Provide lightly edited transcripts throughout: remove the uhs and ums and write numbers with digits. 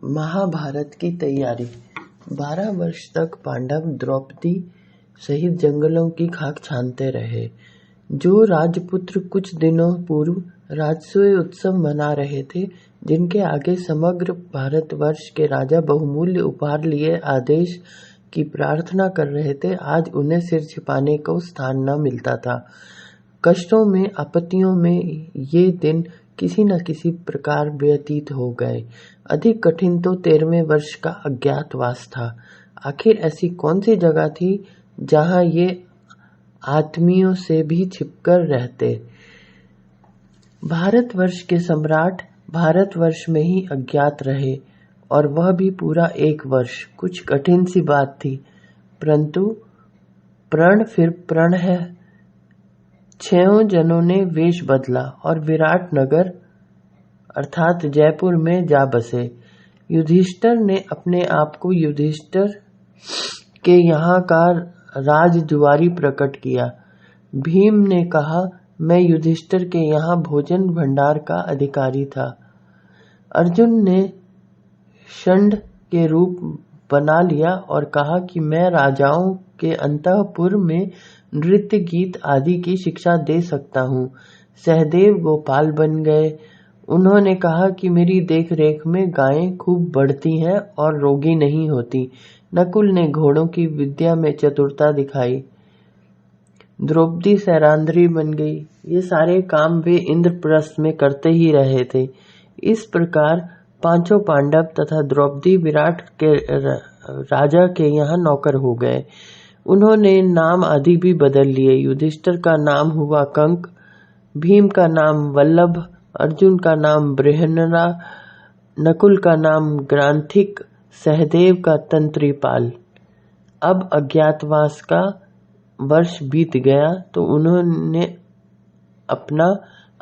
महाभारत की तैयारी। 12 वर्ष तक पांडव द्रौपदी सहित जंगलों की खाक छानते रहे। जो राजपुत्र कुछ दिनों पूर्व राजसूय उत्सव मना रहे थे, जिनके आगे समग्र भारतवर्ष के राजा बहुमूल्य उपहार लिए आदेश की प्रार्थना कर रहे थे, आज उन्हें सिर छिपाने को स्थान न मिलता था। कष्टों में, आपत्तियों में ये दिन किसी न किसी प्रकार व्यतीत हो गए। अधिक कठिन तो 13वें वर्ष का अज्ञातवास था। आखिर ऐसी कौन सी जगह थी जहां ये आत्मियों से भी छिपकर रहते। भारतवर्ष के सम्राट भारतवर्ष में ही अज्ञात रहे, और वह भी पूरा 1 वर्ष। कुछ कठिन सी बात थी, परंतु प्रण फिर प्रण है। 6 जनों ने वेश बदला और विराट नगर अर्थात जयपुर में जा बसे। युधिष्ठिर ने अपने आप को युधिष्ठिर के यहाँ का राजजुआरी प्रकट किया। भीम ने कहा, मैं युधिष्ठिर के यहाँ भोजन भंडार का अधिकारी था। अर्जुन ने षंड के रूप बना लिया और कहा कि मैं राजाओं के अंतःपुर में नृत्य गीत आदि की शिक्षा दे सकता हूँ। सहदेव गोपाल बन गए। उन्होंने कहा कि मेरी देख रेख में गायें खूब बढ़ती हैं और रोगी नहीं होती। नकुल ने घोड़ों की विद्या में चतुरता दिखाई। द्रौपदी सैरांध्री बन गई। ये सारे काम वे इंद्रप्रस्थ में करते ही रहे थे। इस प्रकार 5 पांडव तथा द्रौपदी विराट के राजा के यहाँ नौकर हो गए। उन्होंने नाम आदि भी बदल लिए। युधिष्ठिर का नाम हुआ कंक, भीम का नाम वल्लभ, अर्जुन का नाम बृहन्नला, नकुल का नाम ग्रांथिक, सहदेव का तंत्रीपाल। अब अज्ञातवास का वर्ष बीत गया तो उन्होंने अपना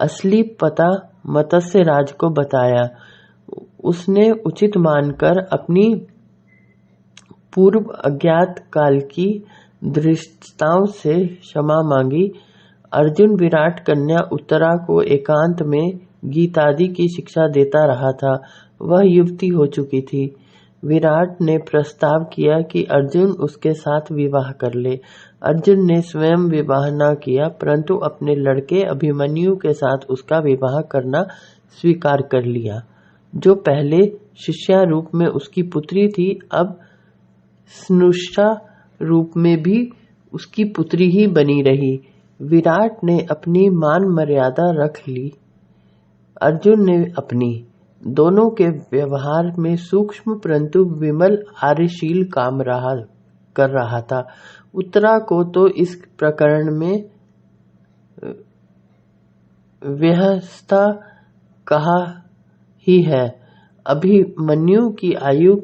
असली पता मत्स्य राज को बताया। उसने उचित मानकर अपनी पूर्व अज्ञात काल की दृष्टताओं से क्षमा मांगी। अर्जुन विराट कन्या उत्तरा को एकांत में गीतादि की शिक्षा देता रहा था। वह युवती हो चुकी थी। विराट ने प्रस्ताव किया कि अर्जुन उसके साथ विवाह कर ले। अर्जुन ने स्वयं विवाह न किया, परंतु अपने लड़के अभिमन्यु के साथ उसका विवाह करना स्वीकार कर लिया। जो पहले शिष्या रूप में उसकी पुत्री थी, अब स्नुषा रूप में भी उसकी पुत्री ही बनी रही। विराट ने अपनी मान मर्यादा रख ली, अर्जुन ने अपनी। दोनों के व्यवहार में सूक्ष्म परंतु विमल आर्यशील काम कर रहा था। उत्तरा को तो इस प्रकरण में व्यहस्ता कहा ही है। अभिमन्यु की आयु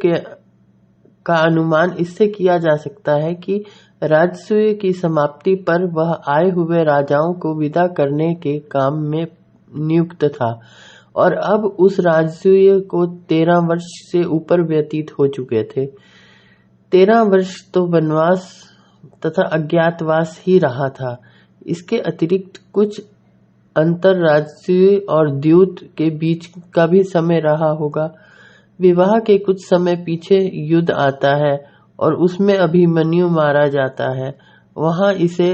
का अनुमान इससे किया जा सकता है कि राजसूय की समाप्ति पर वह आए हुए राजाओं को विदा करने के काम में नियुक्त था, और अब उस राजसूय को 13 वर्ष से ऊपर व्यतीत हो चुके थे। 13 वर्ष तो वनवास तथा अज्ञातवास ही रहा था। इसके अतिरिक्त कुछ अंतर राजसूय और द्यूत के बीच का भी समय रहा होगा। विवाह के कुछ समय पीछे युद्ध आता है और उसमें अभिमन्यु मारा जाता है। वहां इसे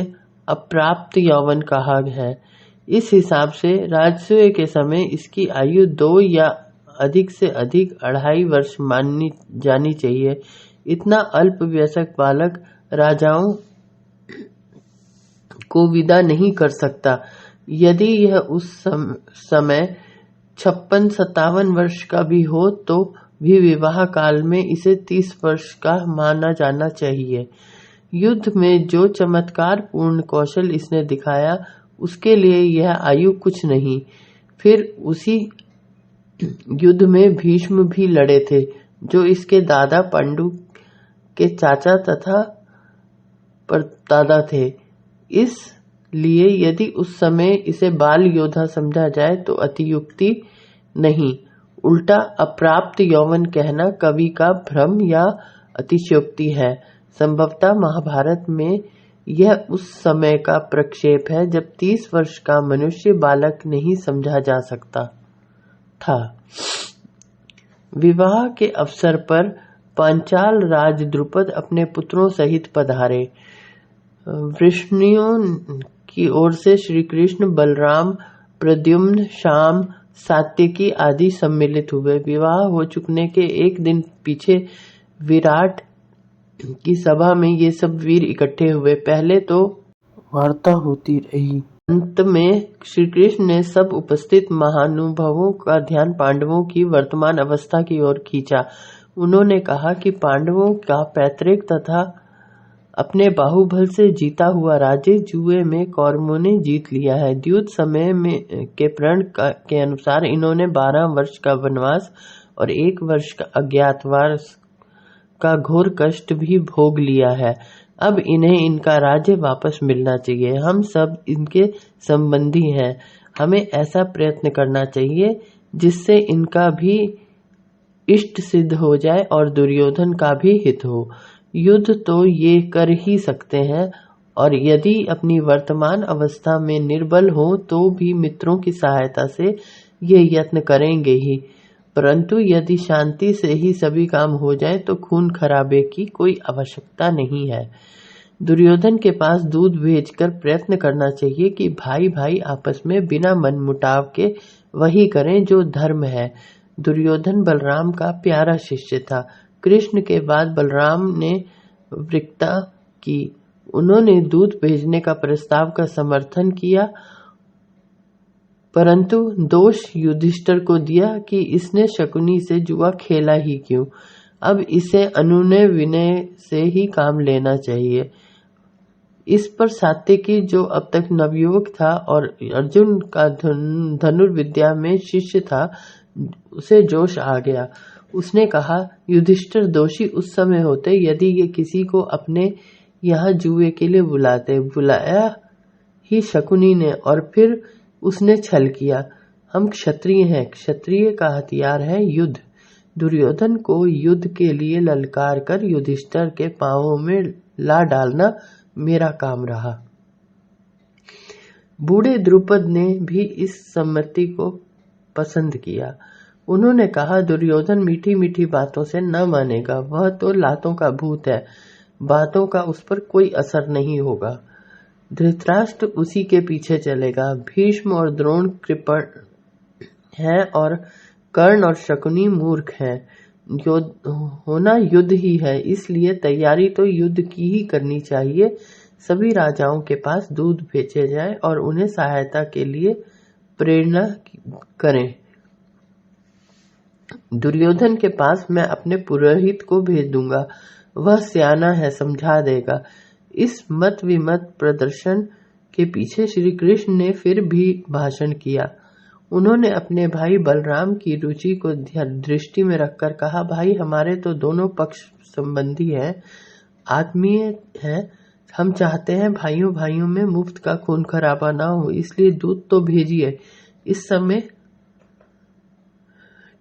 अप्राप्त यौवन कहा है। इस हिसाब से राजसूय के समय इसकी आयु 2 या अधिक से अधिक 2.5 वर्ष मानी जानी चाहिए। इतना अल्प वयस्क बालक राजाओं को विदा नहीं कर सकता। यदि यह उस समय 56-57 वर्ष का भी हो तो भी विवाह काल में इसे 30 वर्ष का माना जाना चाहिए। युद्ध में जो चमत्कार पूर्ण कौशल इसने दिखाया, उसके लिए यह आयु कुछ नहीं। फिर उसी युद्ध में भीष्म भी लड़े थे, जो इसके दादा पांडु के चाचा तथा परदादा थे। इसलिए यदि उस समय इसे बाल योद्धा समझा जाए तो अतियुक्ति नहीं, उल्टा अप्राप्त यौवन कहना कवि का भ्रम या अतिशयोक्ति है। संभवतः महाभारत में यह उस समय का प्रक्षेप है जब 30 वर्ष का मनुष्य बालक नहीं समझा जा सकता था। विवाह के अवसर पर पांचाल राज द्रुपद अपने पुत्रों सहित पधारे। वृष्णियों की ओर से श्री कृष्ण, बलराम, प्रद्युम्न, श्याम, सात्यकी आदि सम्मिलित हुए। विवाह हो चुकने के एक दिन पीछे विराट की सभा में ये सब वीर इकट्ठे हुए। पहले तो वार्ता होती रही, अंत में श्री कृष्ण ने सब उपस्थित महानुभावों का ध्यान पांडवों की वर्तमान अवस्था की ओर खींचा। उन्होंने कहा कि पांडवों का पैतृक तथा अपने बाहुबल से जीता हुआ राज्य जुए में कौरवों ने जीत लिया है। द्यूत समय में के प्रण के अनुसार इन्होंने 12 वर्ष का वनवास और 1 वर्ष का अज्ञातवास का घोर कष्ट भी भोग लिया है। अब इन्हें इनका राज्य वापस मिलना चाहिए। हम सब इनके संबंधी हैं। हमें ऐसा प्रयत्न करना चाहिए जिससे इनका भी इष्ट सिद्ध हो जाए और दुर्योधन का भी हित हो। युद्ध तो ये कर ही सकते हैं और यदि अपनी वर्तमान अवस्था में निर्बल हो तो भी मित्रों की सहायता से ये यत्न करेंगे ही। परंतु यदि शांति से ही सभी काम हो जाए तो खून खराबे की कोई आवश्यकता नहीं है। दुर्योधन के पास दूध भेजकर प्रयत्न करना चाहिए कि भाई भाई आपस में बिना मनमुटाव के वही करें जो धर्म है। दुर्योधन बलराम का प्यारा शिष्य था। कृष्ण के बाद बलराम ने वृक्ता की। उन्होंने दूध भेजने का प्रस्ताव का समर्थन किया, परंतु दोष युधिष्ठिर को दिया कि इसने शकुनी से जुआ खेला ही क्यों। अब इसे अनुनय विनय से ही काम लेना चाहिए। इस पर सात्यकी, जो अब तक नवयुवक था और अर्जुन का धनुर्विद्या में शिष्य था, उसे जोश आ गया। उसने कहा, युधिष्ठिर दोषी उस समय होते यदि ये किसी को अपने यहाँ जुए के लिए बुलाते। बुलाया ही शकुनी ने और फिर उसने छल किया। हम क्षत्रिय हैं, क्षत्रिय का हथियार है युद्ध। दुर्योधन को युद्ध के लिए ललकार कर युधिष्ठिर के पांवों में ला डालना मेरा काम रहा। बूढ़े द्रुपद ने भी इस सम्मति को पसंद किया। उन्होंने कहा, दुर्योधन मीठी मीठी बातों से न मानेगा। वह तो लातों का भूत है, बातों का उस पर कोई असर नहीं होगा। धृतराष्ट्र उसी के पीछे चलेगा। भीष्म और द्रोण कृपण हैं और कर्ण और शकुनी मूर्ख हैं। होना युद्ध ही है, इसलिए तैयारी तो युद्ध की ही करनी चाहिए। सभी राजाओं के पास दूध भेजे जाए और उन्हें सहायता के लिए प्रेरणा करें। दुर्योधन के पास मैं अपने पुरोहित को भेज दूंगा, वह सियाना है, समझा देगा। इस मत विमत प्रदर्शन के पीछे श्री कृष्ण ने फिर भी भाषण किया। उन्होंने अपने भाई बलराम की रुचि को दृष्टि में रखकर कहा, भाई हमारे तो दोनों पक्ष संबंधी हैं, आत्मीय हैं। हम चाहते हैं भाइयों भाइयों में मुफ्त का खून खराबा ना हो, इसलिए दूध तो भेजिए। इस समय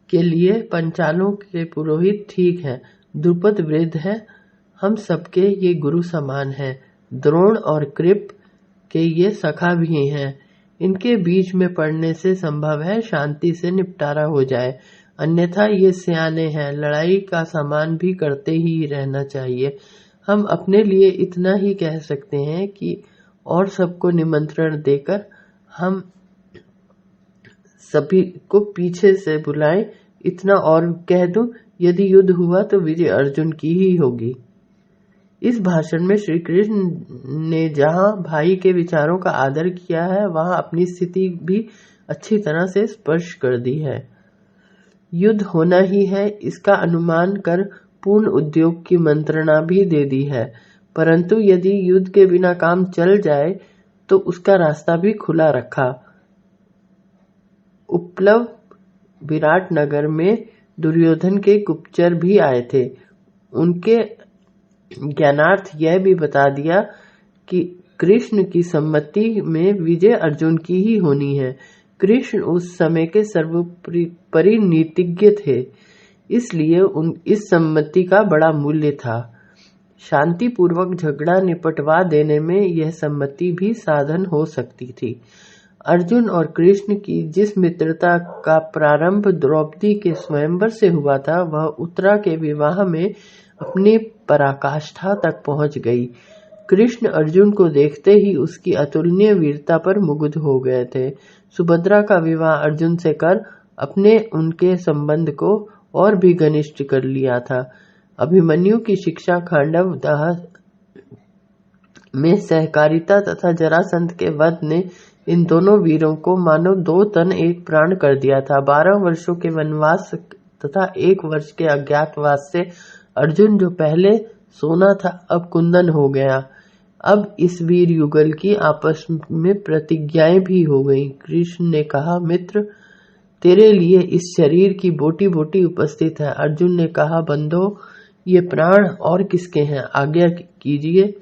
के लिए पंचालों के पुरोहित ठीक हैं, द्रुपद वृद्ध है, हम सबके ये गुरु समान हैं। द्रोण और कृप के ये सखा भी हैं। इनके बीच में पड़ने से संभव है शांति से निपटारा हो जाए, अन्यथा ये सियाने हैं, लड़ाई का सामान भी करते ही रहना चाहिए। हम अपने लिए इतना ही कह सकते हैं कि और सबको निमंत्रण देकर हम सभी को पीछे से बुलाएं। इतना और कह दूं, यदि युद्ध हुआ तो विजय अर्जुन की ही होगी। इस भाषण में श्री कृष्ण ने जहां भाई के विचारों का आदर किया है, वहां अपनी स्थिति भी अच्छी तरह से स्पर्श कर दी है। युद्ध होना ही है, इसका अनुमान कर पूर्ण उद्योग की मंत्रणा भी दे दी है। परंतु यदि युद्ध के बिना काम चल जाए तो उसका रास्ता भी खुला रखा। उपप्लव विराट नगर में दुर्योधन के गुप्तचर भी आए थे। उनके ज्ञानार्थ यह भी बता दिया कि कृष्ण की सम्मति में विजय अर्जुन की ही होनी है। कृष्ण उस समय के सर्वोपरि नीतिज्ञ थे, इसलिए इस सम्मति का बड़ा मूल्य था। शांति पूर्वक झगड़ा निपटवा देने में यह सम्मति भी साधन हो सकती थी। अर्जुन और कृष्ण की जिस मित्रता का प्रारंभ द्रौपदी के स्वयंवर से हुआ था, वह उत्तरा के विवाह में अपनी पराकाष्ठा तक पहुंच गई। कृष्ण अर्जुन को देखते ही उसकी अतुलनीय वीरता पर मुग्ध हो गए थे। सुभद्रा का विवाह अर्जुन से कर अपने उनके संबंध को और भी घनिष्ठ कर लिया था। अभिमन्यु की शिक्षा, खांडव दाह में सहकारिता तथा जरासंध के वध ने इन दोनों वीरों को मानो 2 तन 1 प्राण कर दिया था। 12 वर्षों के वनवास तथा 1 वर्ष के अज्ञातवास से अर्जुन जो पहले सोना था, अब कुंदन हो गया। अब इस वीर युगल की आपस में प्रतिज्ञाएं भी हो गईं। कृष्ण ने कहा, मित्र, तेरे लिए इस शरीर की बोटी बोटी उपस्थित है। अर्जुन ने कहा, बंधो, ये प्राण और किसके हैं? आज्ञा कीजिए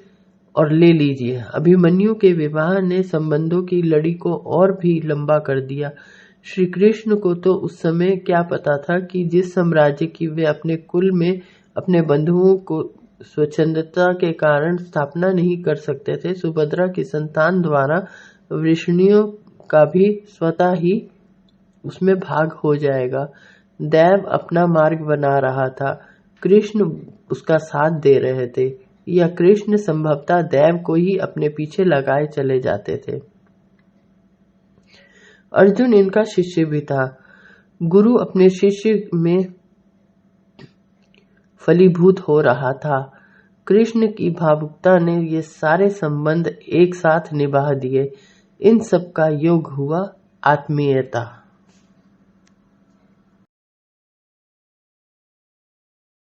और ले लीजिए। अभिमन्यु के विवाह ने संबंधों की लड़ी को और भी लंबा कर दिया। श्री कृष्ण को तो उस समय क्या पता था कि जिस साम्राज्य की वे अपने कुल में अपने बंधुओं को स्वच्छंदता के कारण स्थापना नहीं कर सकते थे, सुभद्रा की संतान द्वारा वृष्णियों का भी स्वतः ही उसमें भाग हो जाएगा। दैव अपना मार्ग बना रहा था, कृष्ण उसका साथ दे रहे थे, या कृष्ण संभवतः दैव को ही अपने पीछे लगाए चले जाते थे। अर्जुन इनका शिष्य भी था। गुरु अपने शिष्य में फलीभूत हो रहा था। कृष्ण की भावुकता ने ये सारे संबंध एक साथ निभा दिए। इन सब का योग हुआ आत्मीयता।